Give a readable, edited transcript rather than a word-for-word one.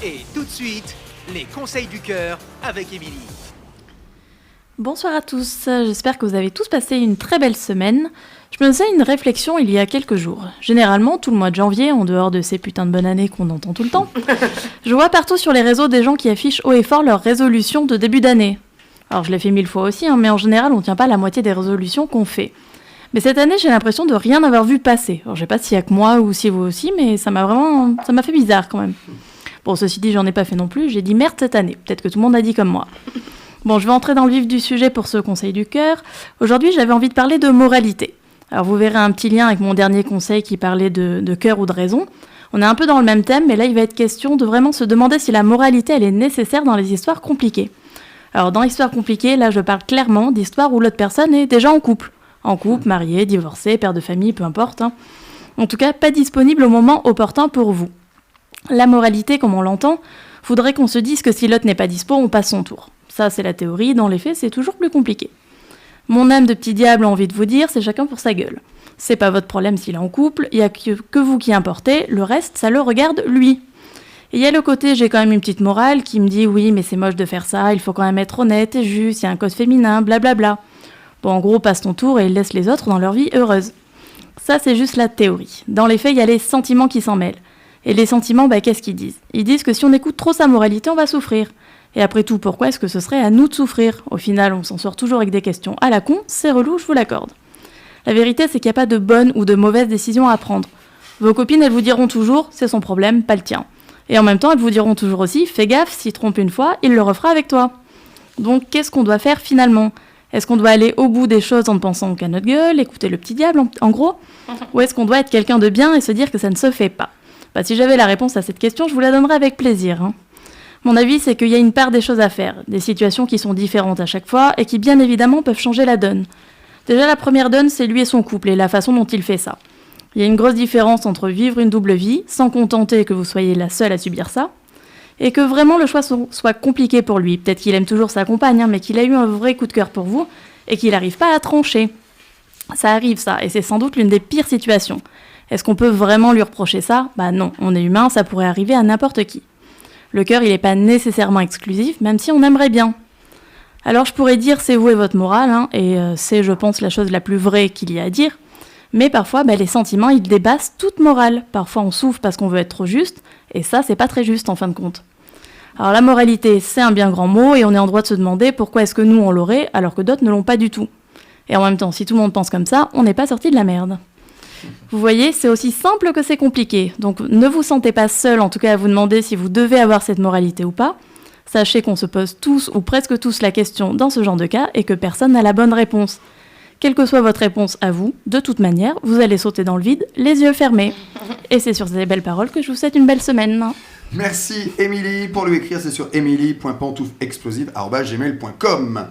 Et tout de suite, les conseils du cœur avec Émilie. Bonsoir à tous, j'espère que vous avez tous passé une très belle semaine. Je me faisais une réflexion il y a quelques jours. Généralement, tout le mois de janvier, en dehors de ces putains de bonnes années qu'on entend tout le temps, je vois partout sur les réseaux des gens qui affichent haut et fort leurs résolutions de début d'année. Alors je l'ai fait 1000 fois aussi, mais en général, on ne tient pas la moitié des résolutions qu'on fait. Mais cette année, j'ai l'impression de rien avoir vu passer. Alors je sais pas s'il y a que moi ou si vous aussi, mais ça m'a fait bizarre quand même. Bon, ceci dit, j'en ai pas fait non plus, j'ai dit merde cette année. Peut-être que tout le monde a dit comme moi. Bon, je vais entrer dans le vif du sujet pour ce conseil du cœur. Aujourd'hui, j'avais envie de parler de moralité. Alors vous verrez un petit lien avec mon dernier conseil qui parlait de cœur ou de raison. On est un peu dans le même thème, mais là, il va être question de vraiment se demander si la moralité, elle est nécessaire dans les histoires compliquées. Alors, dans l'histoire compliquée, là, je parle clairement d'histoires où l'autre personne est déjà en couple. En couple, marié, divorcé, père de famille, peu importe. En tout cas, pas disponible au moment opportun pour vous. La moralité, comme on l'entend, voudrait qu'on se dise que si l'autre n'est pas dispo, on passe son tour. Ça, c'est la théorie. Dans les faits, c'est toujours plus compliqué. Mon âme de petit diable a envie de vous dire, c'est chacun pour sa gueule. C'est pas votre problème s'il est en couple, il y a que vous qui importez, le reste, ça le regarde lui. Et il y a le côté, j'ai quand même une petite morale qui me dit, oui, mais c'est moche de faire ça, il faut quand même être honnête et juste, il y a un code féminin, blablabla. Bon, en gros, passe ton tour et laisse les autres dans leur vie heureuse. Ça, c'est juste la théorie. Dans les faits, il y a les sentiments qui s'en mêlent. Et les sentiments, qu'est-ce qu'ils disent ? Ils disent que si on écoute trop sa moralité, on va souffrir. Et après tout, pourquoi est-ce que ce serait à nous de souffrir ? Au final, on s'en sort toujours avec des questions à la con, c'est relou, je vous l'accorde. La vérité, c'est qu'il n'y a pas de bonne ou de mauvaise décision à prendre. Vos copines, elles vous diront toujours, c'est son problème, pas le tien. Et en même temps, elles vous diront toujours aussi, fais gaffe, s'il trompe une fois, il le refera avec toi. Donc, qu'est-ce qu'on doit faire finalement ? Est-ce qu'on doit aller au bout des choses en ne pensant qu'à notre gueule, écouter le petit diable, en gros ? Ou est-ce qu'on doit être quelqu'un de bien et se dire que ça ne se fait pas ? Si j'avais la réponse à cette question, je vous la donnerais avec plaisir. Mon avis, c'est qu'il y a une part des choses à faire, des situations qui sont différentes à chaque fois et qui, bien évidemment, peuvent changer la donne. Déjà, la première donne, c'est lui et son couple et la façon dont il fait ça. Il y a une grosse différence entre vivre une double vie, sans contenter que vous soyez la seule à subir ça, et que vraiment le choix soit compliqué pour lui. Peut-être qu'il aime toujours sa compagne, mais qu'il a eu un vrai coup de cœur pour vous et qu'il n'arrive pas à trancher. Ça arrive, ça, et c'est sans doute l'une des pires situations. Est-ce qu'on peut vraiment lui reprocher ça ? Non, on est humain, ça pourrait arriver à n'importe qui. Le cœur, il n'est pas nécessairement exclusif, même si on aimerait bien. Alors je pourrais dire c'est vous et votre morale, et c'est, je pense, la chose la plus vraie qu'il y a à dire. Mais parfois, les sentiments, ils dépassent toute morale. Parfois, on souffre parce qu'on veut être trop juste, et ça, c'est pas très juste en fin de compte. Alors la moralité, c'est un bien grand mot, et on est en droit de se demander pourquoi est-ce que nous, on l'aurait, alors que d'autres ne l'ont pas du tout. Et en même temps, si tout le monde pense comme ça, on n'est pas sorti de la merde. Vous voyez, c'est aussi simple que c'est compliqué. Donc ne vous sentez pas seul, en tout cas à vous demander si vous devez avoir cette moralité ou pas. Sachez qu'on se pose tous ou presque tous la question dans ce genre de cas et que personne n'a la bonne réponse. Quelle que soit votre réponse à vous, de toute manière, vous allez sauter dans le vide, les yeux fermés. Et c'est sur ces belles paroles que je vous souhaite une belle semaine. Merci Émilie. Pour lui écrire, c'est sur emily.pantouflexplosive@gmail.com.